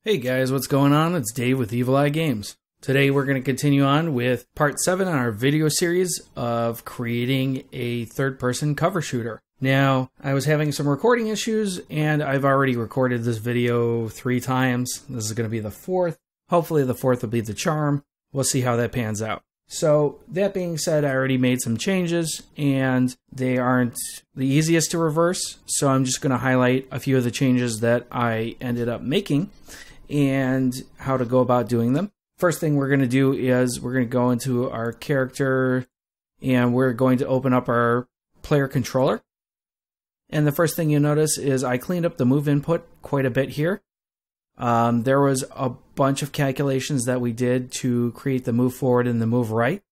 Hey guys, what's going on? It's Dave with Evil Eye Games. Today we're going to continue on with part 7 in our video series of creating a third-person cover shooter. Now, I was having some recording issues, and I've already recorded this video 3 times. This is going to be the 4th. Hopefully the 4th will be the charm. We'll see how that pans out. So, that being said, I already made some changes, and they aren't the easiest to reverse, so I'm just going to highlight a few of the changes that I ended up making and how to go about doing them. First thing we're going to do is we're going to go into our character and we're going to open up our player controller. And the first thing you'll notice is I cleaned up the move input quite a bit here. There was a bunch of calculations that we did to create the move forward and the move right.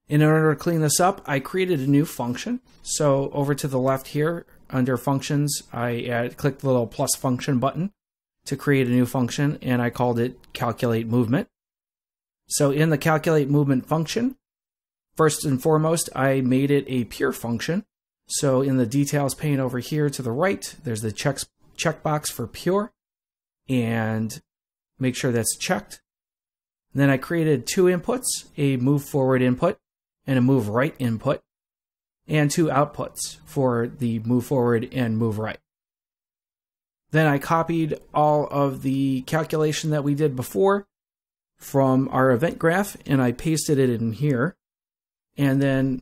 In order to clean this up, I created a new function. So over to the left here under functions, I clicked the little plus function button to create a new function, and I called it calculate movement. So in the calculate movement function, first and foremost, I made it a pure function. So in the details pane over here to the right, there's the checkbox for pure, and make sure that's checked. And then I created 2 inputs, a move forward input and a move right input, and 2 outputs for the move forward and move right. Then I copied all of the calculation that we did before from our event graph, and I pasted it in here, and then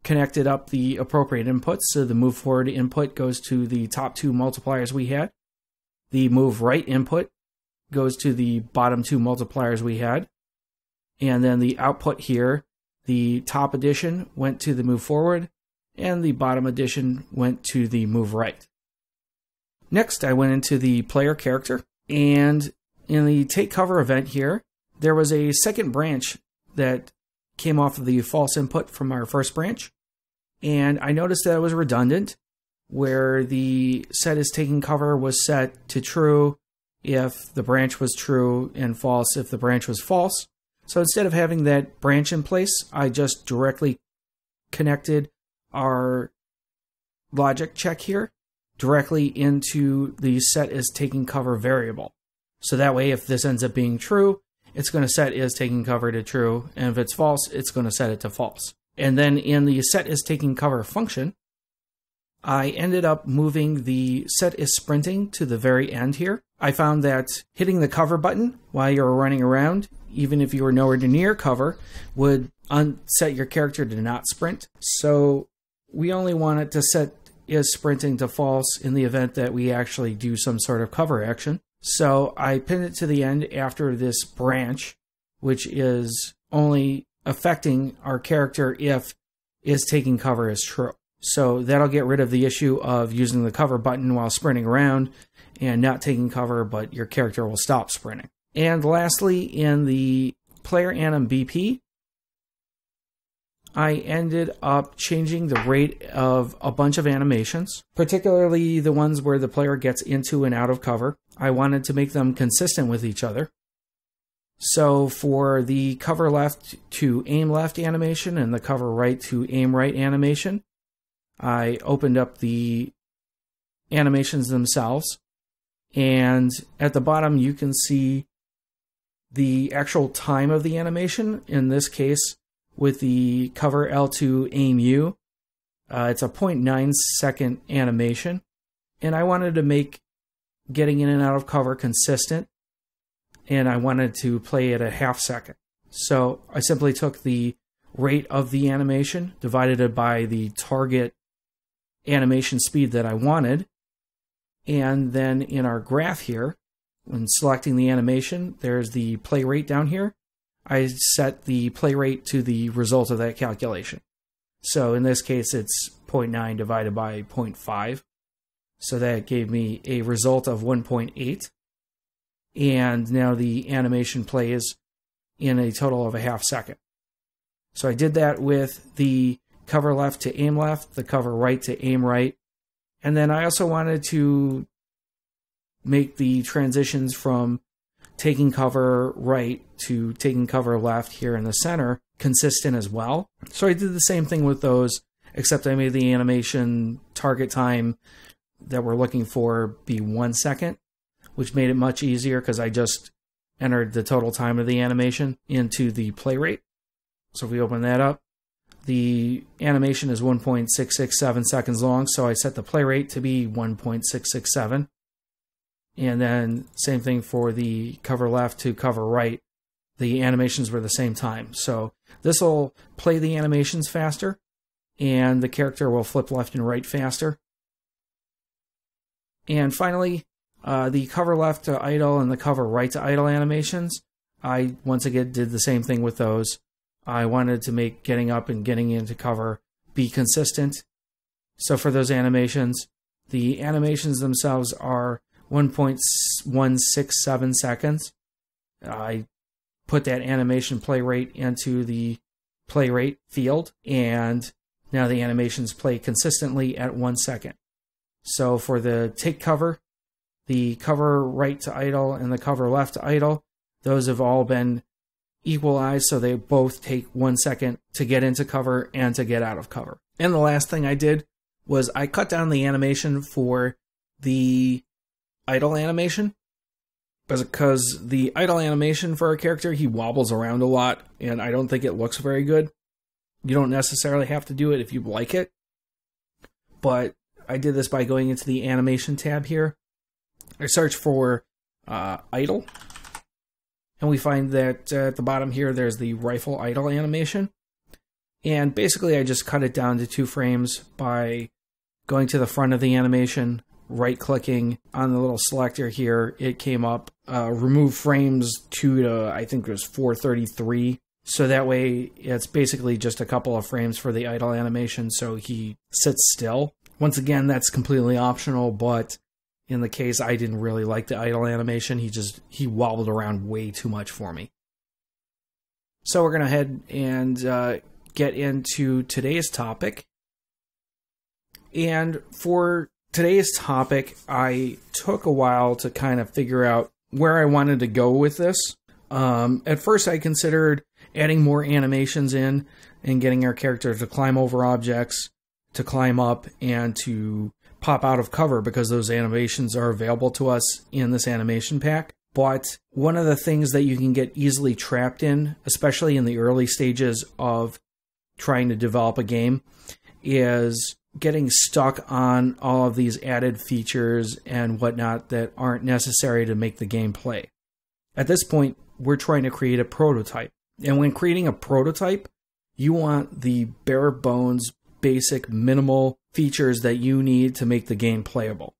connected up the appropriate inputs. So the move forward input goes to the top 2 multipliers we had. The move right input goes to the bottom 2 multipliers we had. And then the output here, the top addition went to the move forward, and the bottom addition went to the move right. Next, I went into the player character, and in the take cover event here, there was a second branch that came off of the false input from our first branch, and I noticed that it was redundant, where the set is taking cover was set to true if the branch was true and false if the branch was false. So instead of having that branch in place, I just directly connected our logic check here directly into the set is taking cover variable. So that way, if this ends up being true, it's going to set is taking cover to true, and if it's false, it's going to set it to false. And then in the set is taking cover function, I ended up moving the set is sprinting to the very end here. I found that hitting the cover button while you're running around, even if you were nowhere near cover, would set your character to not sprint. So we only want it to set is sprinting to false in the event that we actually do some sort of cover action. So I pinned it to the end after this branch, which is only affecting our character if is taking cover is true. So that'll get rid of the issue of using the cover button while sprinting around and not taking cover, but your character will stop sprinting. And lastly, in the player anim BP, I ended up changing the rate of a bunch of animations, particularly the ones where the player gets into and out of cover. I wanted to make them consistent with each other. So for the cover left to aim left animation and the cover right to aim right animation, I opened up the animations themselves. And at the bottom, you can see the actual time of the animation. In this case, with the cover L2 aim U, it's a 0.9 second animation, and I wanted to make getting in and out of cover consistent, and I wanted to play at a half second. So I simply took the rate of the animation, divided it by the target animation speed that I wanted, and then in our graph here, when selecting the animation, there's the play rate down here. I set the play rate to the result of that calculation. So in this case, it's 0.9 divided by 0.5. So that gave me a result of 1.8. And now the animation plays in a total of a half second. So I did that with the cover left to aim left, the cover right to aim right. And then I also wanted to make the transitions from taking cover right to taking cover left here in the center consistent as well. So I did the same thing with those, except I made the animation target time that we're looking for be 1 second, which made it much easier because I just entered the total time of the animation into the play rate. So if we open that up, the animation is 1.667 seconds long, so I set the play rate to be 1.667. And then same thing for the cover left to cover right. The animations were the same time. So this will play the animations faster, and the character will flip left and right faster. And finally, the cover left to idle and the cover right to idle animations, I once again did the same thing with those. I wanted to make getting up and getting into cover be consistent. So for those animations, the animations themselves are 1.167 seconds. I put that animation play rate into the play rate field, and now the animations play consistently at 1 second. So for the take cover, the cover right to idle and the cover left to idle, those have all been equalized, so they both take 1 second to get into cover and to get out of cover. And the last thing I did was I cut down the animation for the idle animation, because the idle animation for a character, he wobbles around a lot, and I don't think it looks very good. You don't necessarily have to do it if you like it, but I did this by going into the animation tab here. I search for idle, and we find that at the bottom here there's the rifle idle animation. And basically I just cut it down to 2 frames by going to the front of the animation, right-clicking on the little selector here. It came up, remove frames 2 to, I think it was 433. So that way it's basically just a couple of frames for the idle animation, so he sits still. Once again, that's completely optional, but in the case I didn't really like the idle animation, he wobbled around way too much for me. So we're going to head and get into today's topic. And for today's topic, I took a while to kind of figure out where I wanted to go with this. At first I considered adding more animations in and getting our character to climb over objects, to climb up, and to pop out of cover, because those animations are available to us in this animation pack. But one of the things that you can get easily trapped in, especially in the early stages of trying to develop a game, is getting stuck on all of these added features and whatnot that aren't necessary to make the game play. At this point, we're trying to create a prototype. And when creating a prototype, you want the bare bones, basic, minimal features that you need to make the game playable.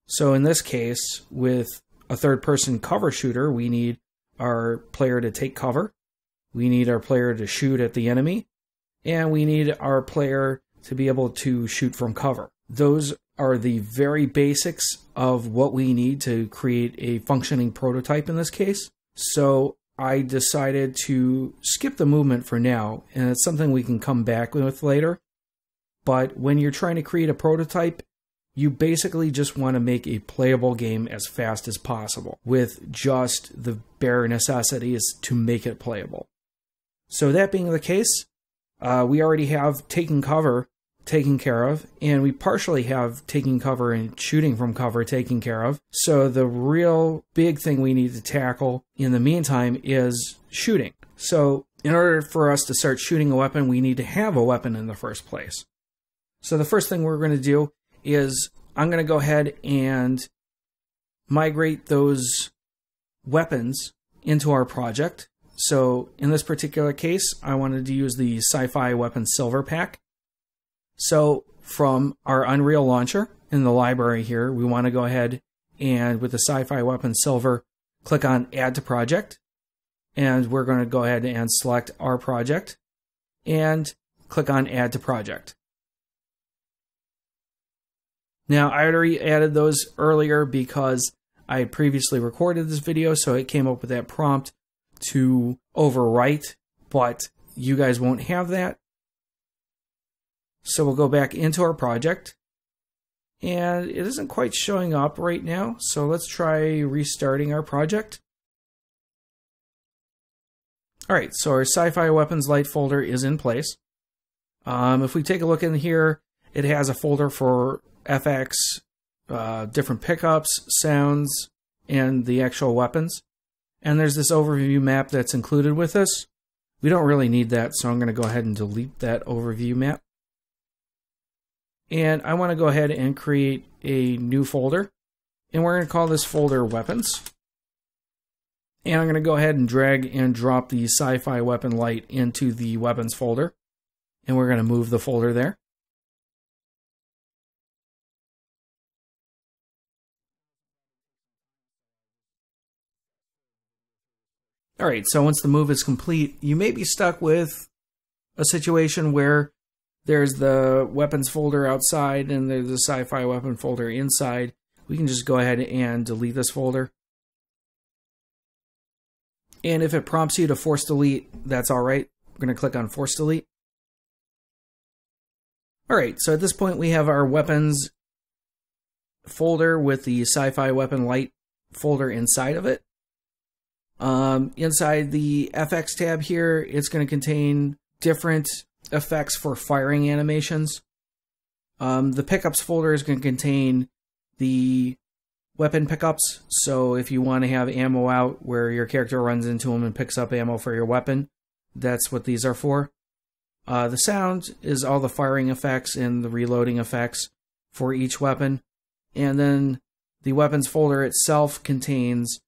So in this case, with a third-person cover shooter, we need our player to take cover, we need our player to shoot at the enemy, and we need our player to be able to shoot from cover. Those are the very basics of what we need to create a functioning prototype in this case. So I decided to skip the movement for now, and it's something we can come back with later. But when you're trying to create a prototype, you basically just want to make a playable game as fast as possible with just the bare necessities to make it playable. So that being the case, we already have taking cover taken care of, and we partially have taking cover and shooting from cover taken care of. So the real big thing we need to tackle in the meantime is shooting. So in order for us to start shooting a weapon, we need to have a weapon in the first place. So the first thing we're going to do is I'm going to go ahead and migrate those weapons into our project. So in this particular case, I wanted to use the Sci-Fi Weapon Silver Pack. So from our Unreal launcher in the library here, we want to go ahead and with the Sci-Fi Weapon Silver, click on Add to Project. And we're going to go ahead and select our project and click on Add to Project. Now, I already added those earlier because I had previously recorded this video, so it came up with that prompt to overwrite, but you guys won't have that. So we'll go back into our project, and it isn't quite showing up right now, so let's try restarting our project. Alright, so our Sci-Fi Weapons Light folder is in place. If we take a look in here, it has a folder for FX, different pickups, sounds, and the actual weapons. And there's this overview map that's included with this. We don't really need that, so I'm going to go ahead and delete that overview map. And I want to go ahead and create a new folder. And we're going to call this folder Weapons. And I'm going to go ahead and drag and drop the Sci-Fi Weapon Light into the Weapons folder. And we're going to move the folder there. Alright, so once the move is complete, you may be stuck with a situation where there's the weapons folder outside and there's the sci-fi weapon folder inside. We can just go ahead and delete this folder. And if it prompts you to force delete, that's alright. We're going to click on force delete. Alright, so at this point we have our weapons folder with the sci-fi weapon light folder inside of it. Inside the FX tab here, it's going to contain different effects for firing animations. The pickups folder is going to contain the weapon pickups. So if you want to have ammo out where your character runs into them and picks up ammo for your weapon, that's what these are for. The sound is all the firing effects and the reloading effects for each weapon. And then the weapons folder itself contains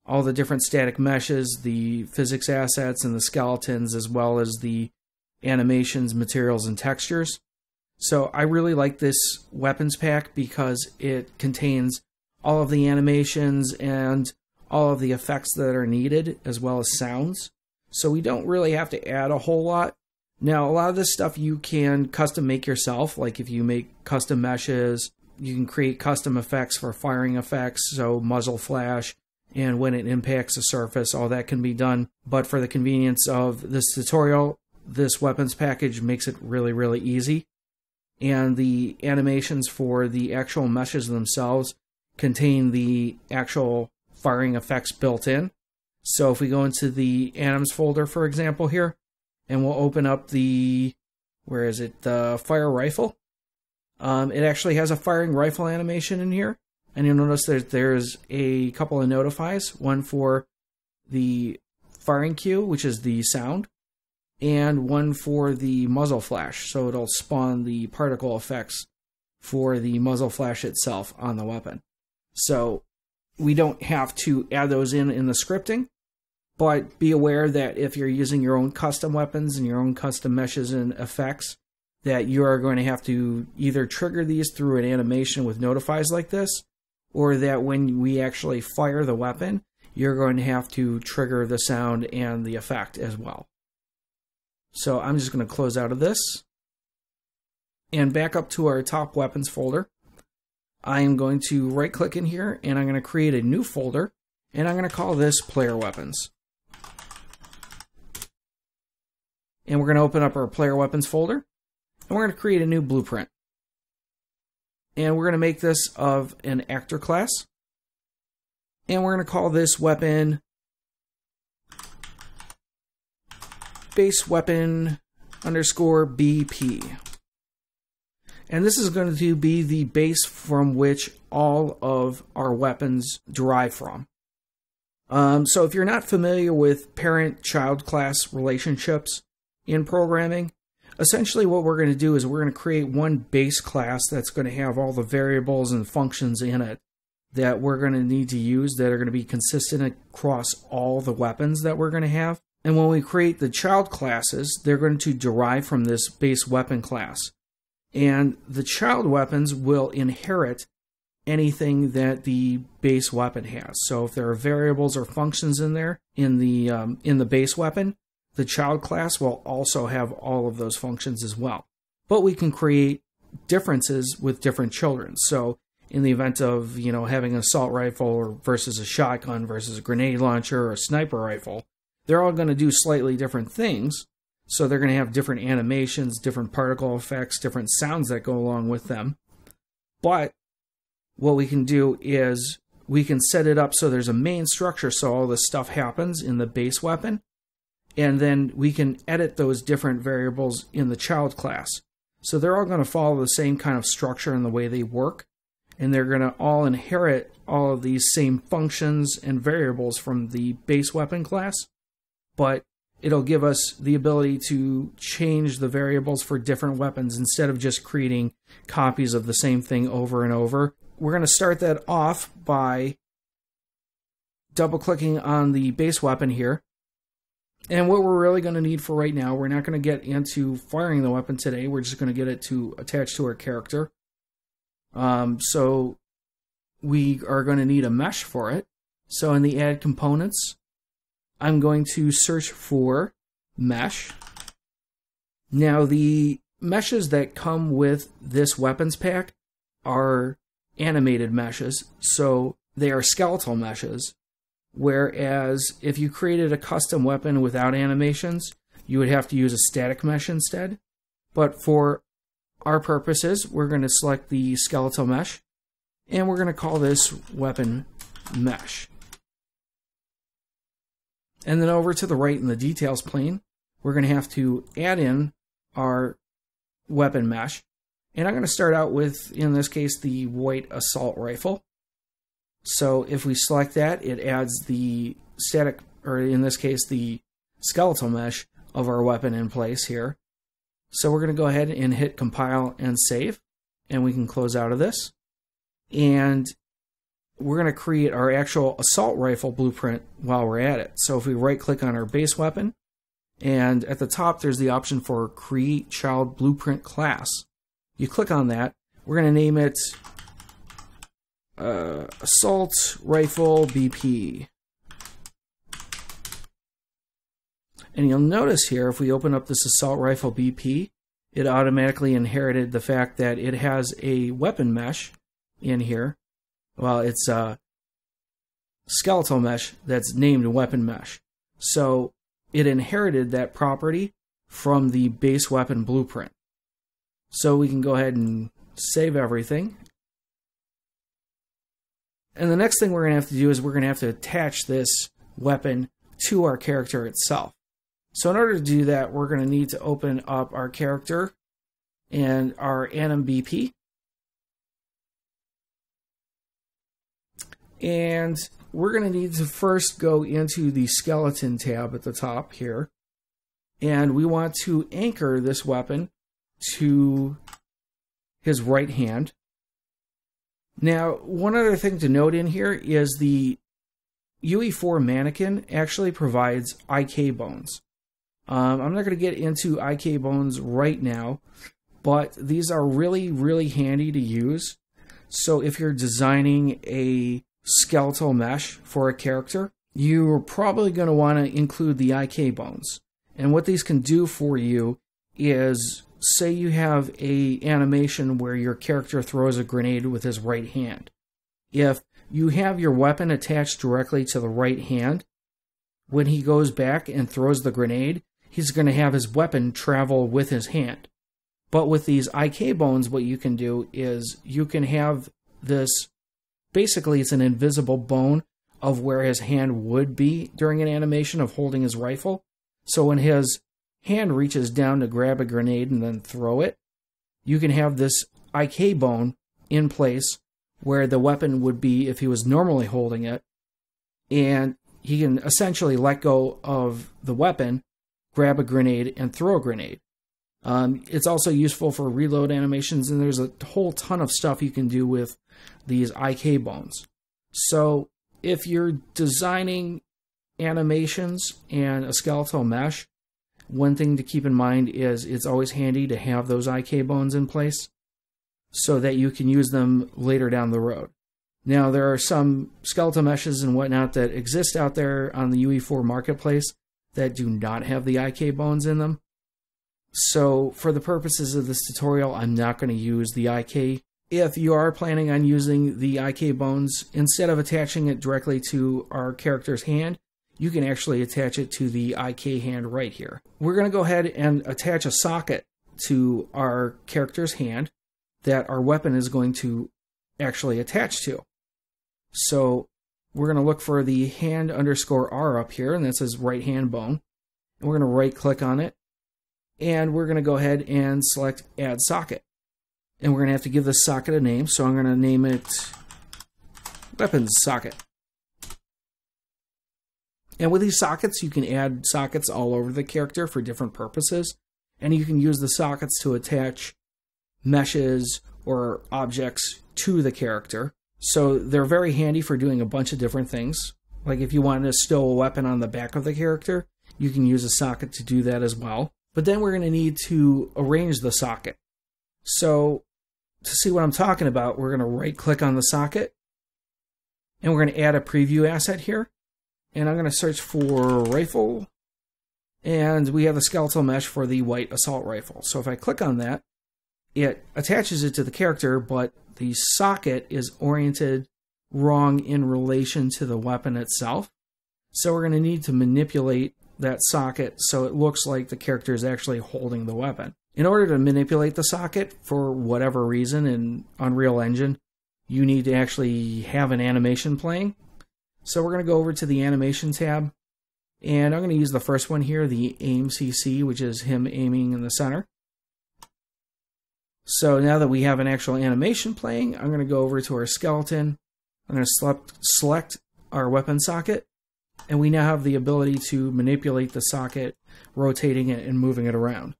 all the different static meshes, the physics assets, and the skeletons, as well as the animations, materials, and textures. So I really like this weapons pack because it contains all of the animations and all of the effects that are needed, as well as sounds. So we don't really have to add a whole lot. Now, a lot of this stuff you can custom make yourself, like if you make custom meshes, you can create custom effects for firing effects, so muzzle flash, and when it impacts a surface, all that can be done. But for the convenience of this tutorial, this weapons package makes it really, really easy. And the animations for the actual meshes themselves contain the actual firing effects built in. So if we go into the anims folder, for example, here, and we'll open up the, the fire rifle. It actually has a firing rifle animation in here. And you'll notice that there's a couple of notifies, one for the firing cue, which is the sound, and one for the muzzle flash. So it'll spawn the particle effects for the muzzle flash itself on the weapon. So we don't have to add those in the scripting, but be aware that if you're using your own custom weapons and your own custom meshes and effects, that you are going to have to either trigger these through an animation with notifies like this, or that when we actually fire the weapon, you're going to have to trigger the sound and the effect as well. So I'm just going to close out of this and back up to our top weapons folder. I am going to right click in here and I'm going to create a new folder, and I'm going to call this player weapons. And we're going to open up our player weapons folder, and we're going to create a new blueprint. And we're going to make this of an actor class. And we're going to call this weapon base weapon _ BP. And this is going to be the base from which all of our weapons derive from. So if you're not familiar with parent-child class relationships in programming, essentially what we're going to do is we're going to create one base class that's going to have all the variables and functions in it that we're going to need to use that are going to be consistent across all the weapons that we're going to have. And when we create the child classes, they're going to derive from this base weapon class. And the child weapons will inherit anything that the base weapon has. So if there are variables or functions in there in the base weapon, the child class will also have all of those functions as well. But we can create differences with different children. So in the event of, having an assault rifle versus a shotgun versus a grenade launcher or a sniper rifle, they're all going to do slightly different things. So they're going to have different animations, different particle effects, different sounds that go along with them. But what we can do is we can set it up so there's a main structure so all this stuff happens in the base weapon. And then we can edit those different variables in the child class. So they're all going to follow the same kind of structure and the way they work. And they're going to all inherit all of these same functions and variables from the base weapon class, but it'll give us the ability to change the variables for different weapons instead of just creating copies of the same thing over and over. We're going to start that off by double-clicking on the base weapon here. And what we're really going to need for right now, we're not going to get into firing the weapon today. We're just going to get it to attach to our character. So we are going to need a mesh for it. So in the Add Components, I'm going to search for Mesh. Now the meshes that come with this weapons pack are animated meshes, so they are skeletal meshes. Whereas if you created a custom weapon without animations, you would have to use a static mesh instead. But for our purposes, we're going to select the skeletal mesh, and we're going to call this weapon mesh. And then over to the right in the details plane, we're going to have to add in our weapon mesh. And I'm going to start out with, in this case, the white assault rifle. So if we select that, it adds the static, or in this case, the skeletal mesh of our weapon in place here. So we're going to go ahead and hit compile and save, and we can close out of this. And we're going to create our actual assault rifle blueprint while we're at it. So if we right click on our base weapon, and at the top there's the option for Create Child Blueprint Class. You click on that. We're going to name it Assault Rifle BP. And you'll notice here, if we open up this Assault Rifle BP, it automatically inherited the fact that it has a weapon mesh in here. Well, it's a skeletal mesh that's named weapon mesh. So it inherited that property from the base weapon blueprint. So we can go ahead and save everything. And the next thing we're going to have to do is we're going to have to attach this weapon to our character itself. So in order to do that, we're going to need to open up our character and our anim BP. And we're going to need to first go into the skeleton tab at the top here. And we want to anchor this weapon to his right hand. Now, one other thing to note in here is the UE4 mannequin actually provides IK bones. I'm not going to get into IK bones right now, but these are really, really handy to use. So if you're designing a skeletal mesh for a character, you're probably going to want to include the IK bones. And what these can do for you is, say you have a animation where your character throws a grenade with his right hand. If you have your weapon attached directly to the right hand, when he goes back and throws the grenade, he's going to have his weapon travel with his hand. But with these IK bones, what you can do is you can have this, basically it's an invisible bone of where his hand would be during an animation of holding his rifle. So when his hand reaches down to grab a grenade and then throw it, you can have this IK bone in place where the weapon would be if he was normally holding it, and he can essentially let go of the weapon, grab a grenade, and throw a grenade. It's also useful for reload animations, and there's a whole ton of stuff you can do with these IK bones. So if you're designing animations and a skeletal mesh, one thing to keep in mind is it's always handy to have those IK bones in place so that you can use them later down the road. Now, there are some skeletal meshes and whatnot that exist out there on the UE4 marketplace that do not have the IK bones in them. So for the purposes of this tutorial, I'm not going to use the IK. If you are planning on using the IK bones, instead of attaching it directly to our character's hand, you can actually attach it to the IK hand right here. We're going to go ahead and attach a socket to our character's hand that our weapon is going to actually attach to. So we're going to look for the hand underscore R up here, and that says right hand bone. And we're going to right click on it, and we're going to go ahead and select Add Socket. And we're going to have to give this socket a name, so I'm going to name it weapons socket. And with these sockets, you can add sockets all over the character for different purposes. And you can use the sockets to attach meshes or objects to the character. So they're very handy for doing a bunch of different things. Like if you wanted to stow a weapon on the back of the character, you can use a socket to do that as well. But then we're going to need to arrange the socket. So to see what I'm talking about, we're going to right-click on the socket. And we're going to add a preview asset here. And I'm going to search for rifle. And we have the skeletal mesh for the white assault rifle. So if I click on that, it attaches it to the character, but the socket is oriented wrong in relation to the weapon itself. So we're going to need to manipulate that socket so it looks like the character is actually holding the weapon. In order to manipulate the socket, for whatever reason in Unreal Engine, you need to actually have an animation playing. So we're going to go over to the animation tab, and I'm going to use the first one here, the aim CC, which is him aiming in the center. So now that we have an actual animation playing, I'm going to go over to our skeleton. I'm going to select our weapon socket, and we now have the ability to manipulate the socket, rotating it and moving it around.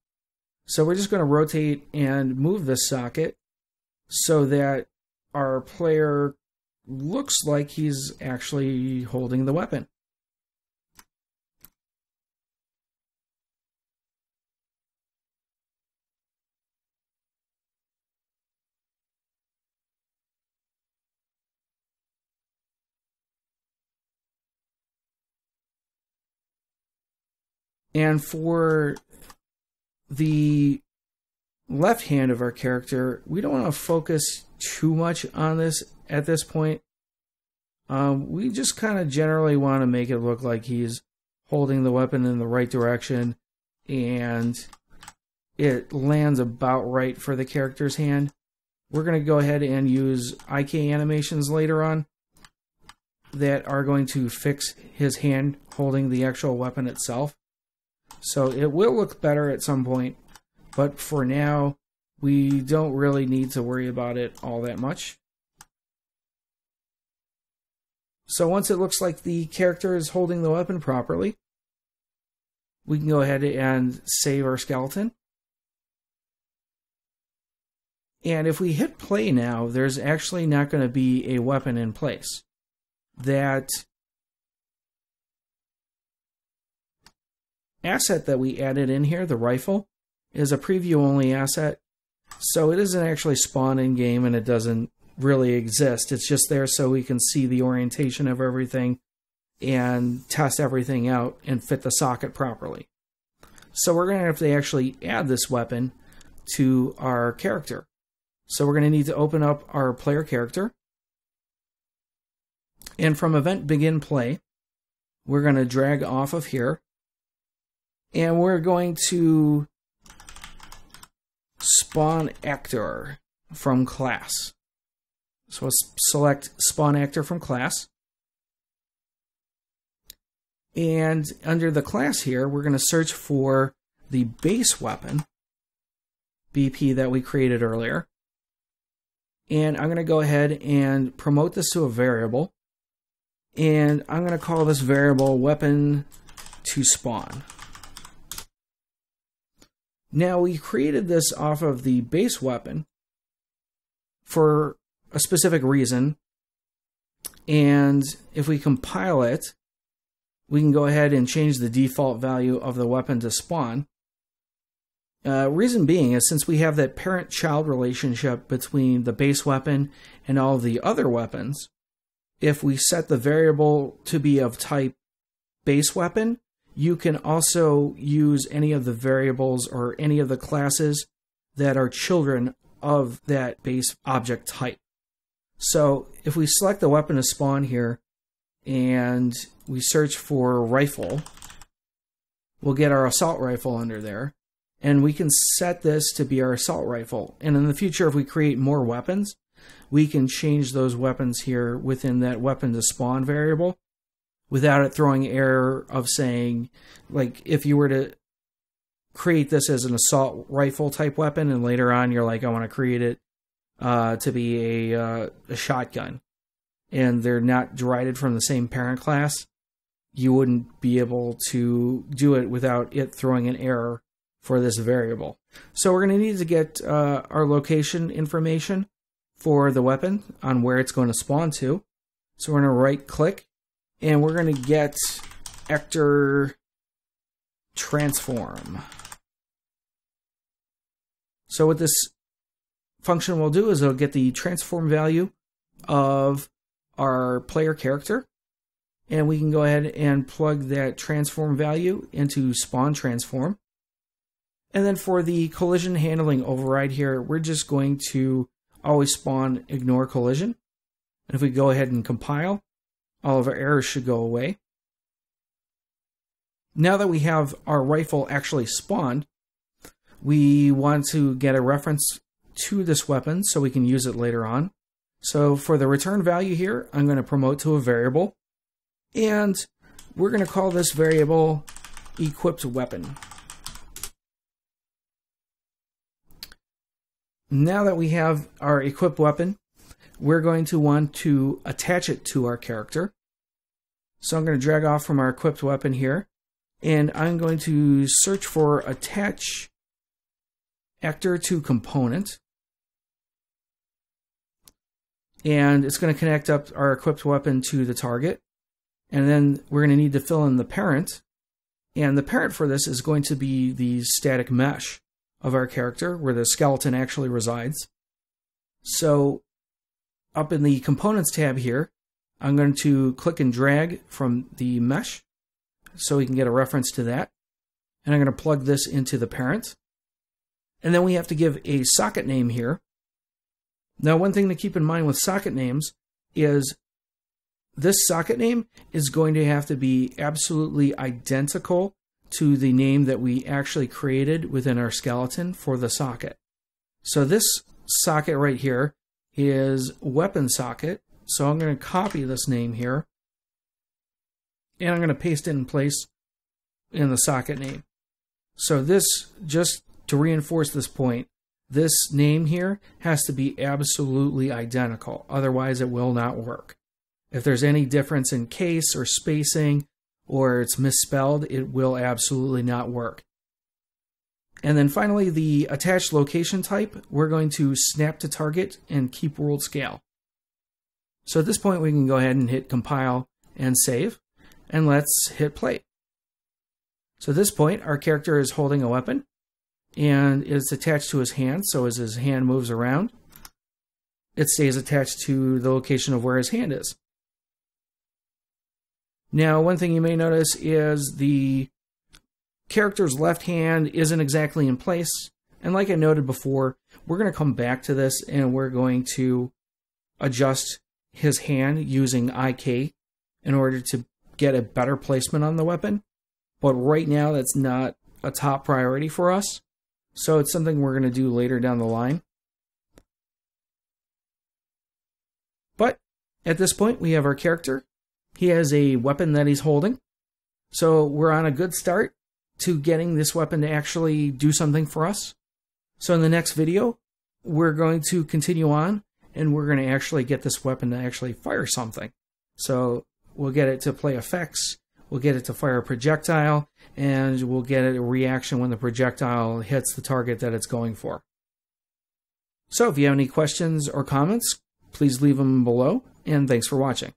So we're just going to rotate and move this socket so that our player looks like he's actually holding the weapon. And for the left hand of our character, we don't want to focus too much on this at this point. We just kind of generally want to make it look like he's holding the weapon in the right direction, and it lands about right for the character's hand. We're going to go ahead and use IK animations later on that are going to fix his hand holding the actual weapon itself. So it will look better at some point, but for now, we don't really need to worry about it all that much. So once it looks like the character is holding the weapon properly, we can go ahead and save our skeleton. And if we hit play now, there's actually not going to be a weapon in place. That asset that we added in here, the rifle, is a preview-only asset. So it doesn't actually spawn in-game, and it doesn't really exist. It's just there so we can see the orientation of everything and test everything out and fit the socket properly. So we're going to have to actually add this weapon to our character. So we're going to need to open up our player character. And from Event Begin Play, we're going to drag off of here. And we're going to spawn actor from class. So let's select spawn actor from class. And under the class here, we're going to search for the base weapon, BP, that we created earlier. And I'm going to go ahead and promote this to a variable. And I'm going to call this variable weapon to spawn. Now, we created this off of the base weapon for a specific reason, and if we compile it, we can go ahead and change the default value of the weapon to spawn. Reason being is since we have that parent-child relationship between the base weapon and all of the other weapons, if we set the variable to be of type base weapon, you can also use any of the variables or any of the classes that are children of that base object type. So if we select the weapon to spawn here and we search for rifle, we'll get our assault rifle under there. And we can set this to be our assault rifle. And in the future, if we create more weapons, we can change those weapons here within that weapon to spawn variable, without it throwing error of saying, like, if you were to create this as an assault rifle type weapon and later on you're like, I want to create it to be a shotgun. and they're not derived from the same parent class, you wouldn't be able to do it without it throwing an error for this variable. So we're going to need to get our location information for the weapon on where it's going to spawn to. So we're going to right click and we're going to get actor transform. So what this function will do is it'll get the transform value of our player character, and we can go ahead and plug that transform value into spawn transform. And then for the collision handling override here, we're just going to always spawn ignore collision. And if we go ahead and compile, all of our errors should go away. Now that we have our rifle actually spawned, we want to get a reference to this weapon so we can use it later on. So for the return value here, I'm going to promote to a variable, and we're going to call this variable equipped weapon. Now that we have our equipped weapon, we're going to want to attach it to our character. So I'm going to drag off from our equipped weapon here, and I'm going to search for attach actor to component. And it's going to connect up our equipped weapon to the target. And then we're going to need to fill in the parent. And the parent for this is going to be the static mesh of our character, where the skeleton actually resides. So up in the Components tab here, I'm going to click and drag from the mesh so we can get a reference to that. And I'm going to plug this into the parent. And then we have to give a socket name here. Now, one thing to keep in mind with socket names is this socket name is going to have to be absolutely identical to the name that we actually created within our skeleton for the socket. So this socket right here is weapon socket. So I'm going to copy this name here, and I'm going to paste it in place in the socket name. So this, just to reinforce this point, this name here has to be absolutely identical. Otherwise, it will not work. If there's any difference in case or spacing, or it's misspelled, it will absolutely not work. And then finally, the attached location type, we're going to snap to target and keep world scale. So at this point, we can go ahead and hit compile and save, and let's hit play. So at this point, our character is holding a weapon, and it's attached to his hand, so as his hand moves around, it stays attached to the location of where his hand is. Now, one thing you may notice is the character's left hand isn't exactly in place, and like I noted before, we're going to come back to this and we're going to adjust his hand using IK in order to get a better placement on the weapon. But right now, that's not a top priority for us. So it's something we're going to do later down the line. But at this point, we have our character. He has a weapon that he's holding. So we're on a good start to getting this weapon to actually do something for us. So in the next video, we're going to continue on, and we're going to actually get this weapon to actually fire something. So we'll get it to play effects, we'll get it to fire a projectile, and we'll get a reaction when the projectile hits the target that it's going for. So if you have any questions or comments, please leave them below, and thanks for watching.